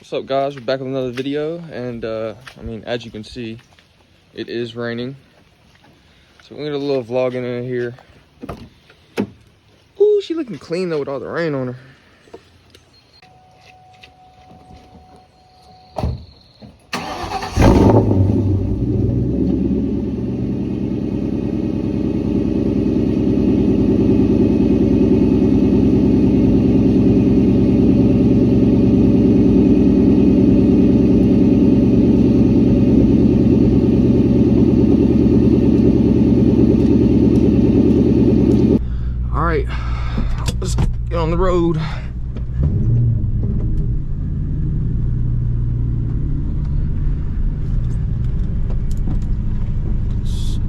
What's up, guys? We're back with another video, and I mean, as you can see, it is raining, so we're gonna do a little vlogging in here. Ooh, she looking clean though with all the rain on her. Let's get on the road. Let's see.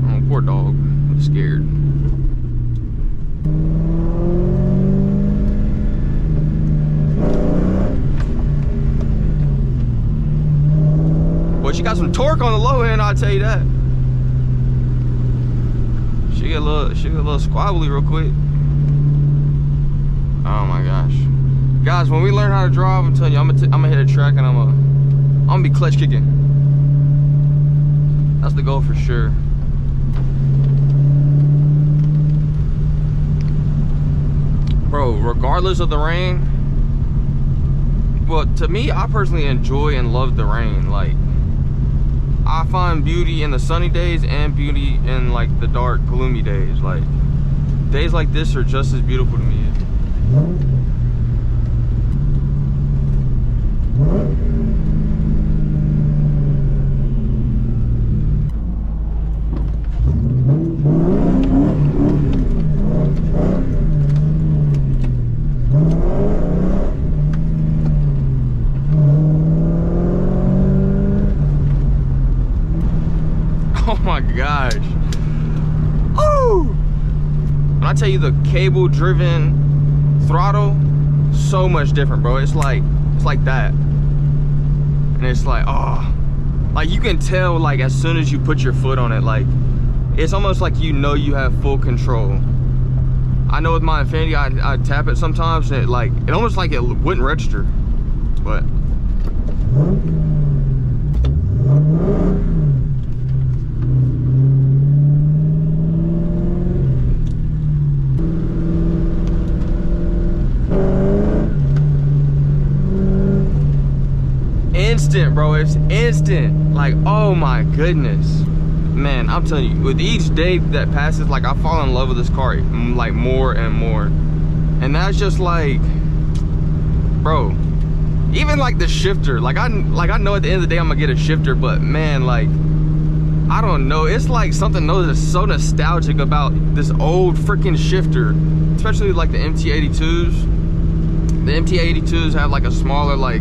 Oh, poor dog. I'm scared. Well, she got some torque on the low end, I'll tell you that. She get a little squabbly real quick. Oh my gosh. Guys, when we learn how to drive, I'm telling you, I'm gonna hit a track and I'm gonna be clutch kicking. That's the goal for sure. Bro, regardless of the rain, well, to me, I personally enjoy and love the rain. Like, I find beauty in the sunny days and beauty in like the dark, gloomy days. Like, days like this are just as beautiful to me. Oh my gosh. Ooh! When I tell you the cable driven throttle, so much different, bro. It's like that. And it's like, oh, like you can tell, like as soon as you put your foot on it, like it's almost like you know you have full control. I know with my Infiniti, I tap it sometimes and it almost like it wouldn't register, but instant, bro. It's instant. Like, oh my goodness, man, I'm telling you, with each day that passes, like I fall in love with this car like more and more. And that's just like, bro, even like the shifter, like I know at the end of the day I'm gonna get a shifter, but man, like I don't know, it's like something that's so nostalgic about this old freaking shifter, especially like the MT82s. The MT82s have like a smaller, like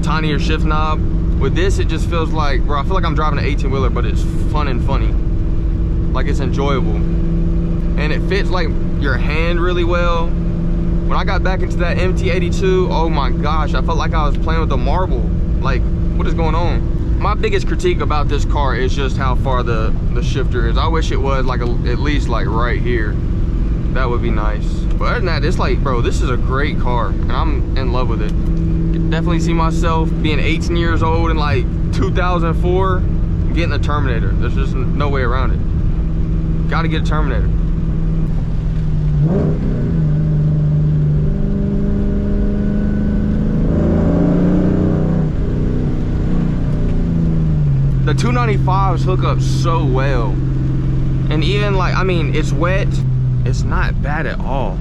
tinier shift knob. With this, it just feels like, bro, I feel like I'm driving an 18-wheeler, but it's fun and funny. Like, it's enjoyable. And it fits like your hand really well. When I got back into that MT82, oh my gosh, I felt like I was playing with a marble. Like, what is going on? My biggest critique about this car is just how far the shifter is. I wish it was like at least like right here. That would be nice. But other than that, it's like, bro, this is a great car and I'm in love with it. Definitely see myself being 18 years old in like 2004 and getting a Terminator. There's just no way around it. Gotta get a Terminator. The 295s hook up so well. And even like, I mean, it's wet. It's not bad at all.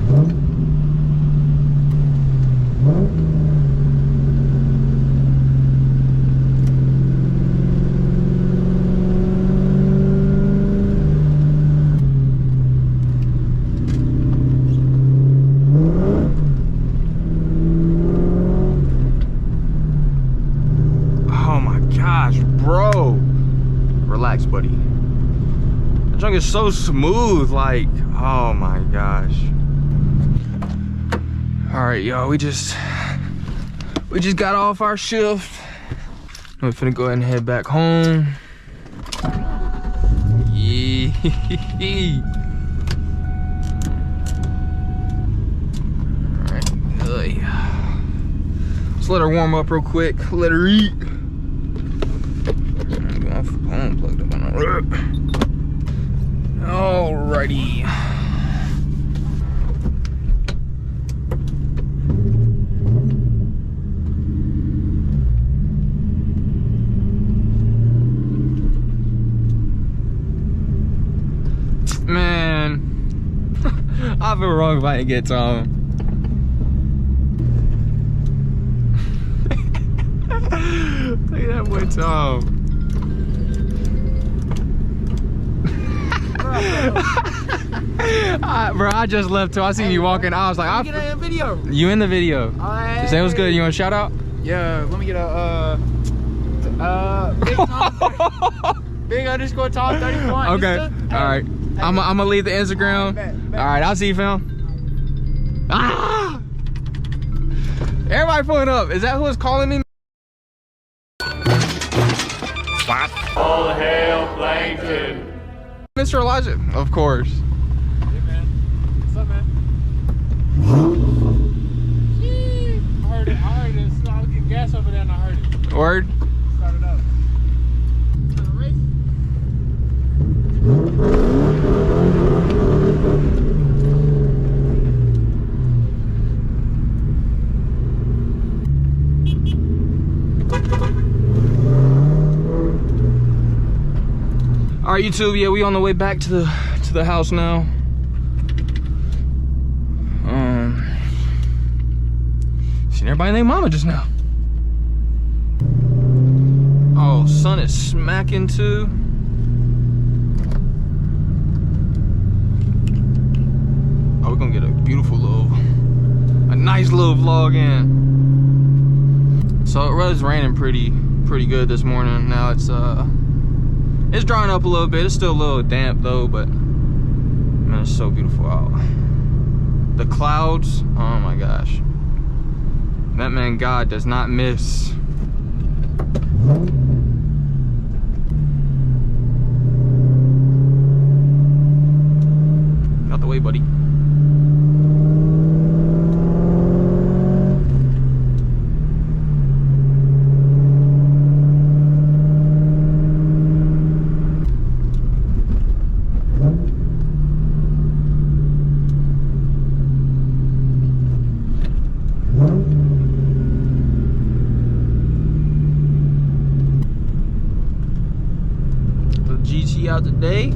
Bro, relax, buddy. The junk is so smooth, like, oh my gosh. All right, y'all, we just got off our shift. We're finna go ahead and head back home. Yeah. let her warm up real quick. Let her eat. My phone plugged up on her. Alrighty. Man, I feel wrong if I didn't get Tom. Look at that boy Tom. Bro, I just left too. I seen you walking. I was like, Let me get a video. You in the video? Hey. Say what's good. You want a shout out? Yeah, let me get a big Tom, big underscore Tom 31. Okay. All right. I'm gonna leave the Instagram. All right. I'll see you, fam. Ah! Everybody pulling up. Is that who is calling me? All hail Plankton. Mr. Elijah, of course. Hey man, what's up, man? I heard it. I was getting gas over there and I heard it. Word. Started up. All right, YouTube. Yeah, we on the way back to the house now. Seen everybody named Mama just now. Oh, sun is smacking too. Oh, we're gonna get a nice little vlog in. So it was raining pretty good this morning. Now it's drying up a little bit. It's still a little damp though, but man, it's so beautiful out. The clouds, oh my gosh. That man God does not miss. Out the way, buddy. GT out today.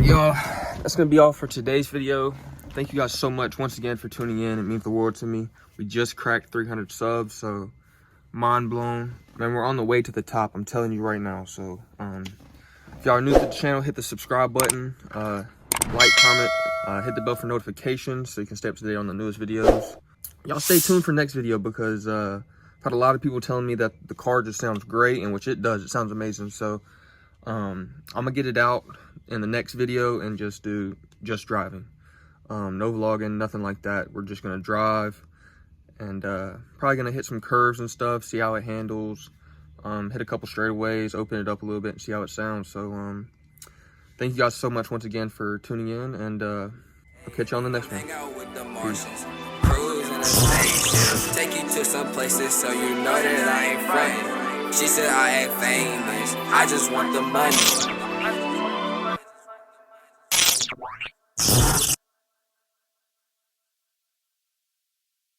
right, y'all, that's gonna be all for today's video. Thank you guys so much once again for tuning in. It means the world to me. We just cracked 300 subs, so mind blown. Man, we're on the way to the top, I'm telling you right now. So if y'all are new to the channel, hit the subscribe button, like, comment, hit the bell for notifications so you can stay up to date on the newest videos. Y'all stay tuned for next video because I've had a lot of people telling me that the car just sounds great, and which it does. It sounds amazing. So I'm gonna get it out in the next video and just do just driving. No vlogging, nothing like that. We're just gonna drive and probably gonna hit some curves and stuff, see how it handles, hit a couple straightaways, open it up a little bit and see how it sounds. So thank you guys so much once again for tuning in, and I'll catch you on the next one. Peace. Take you to some places so you know that I ain't frontin'. She said I ain't famous, I just want the money.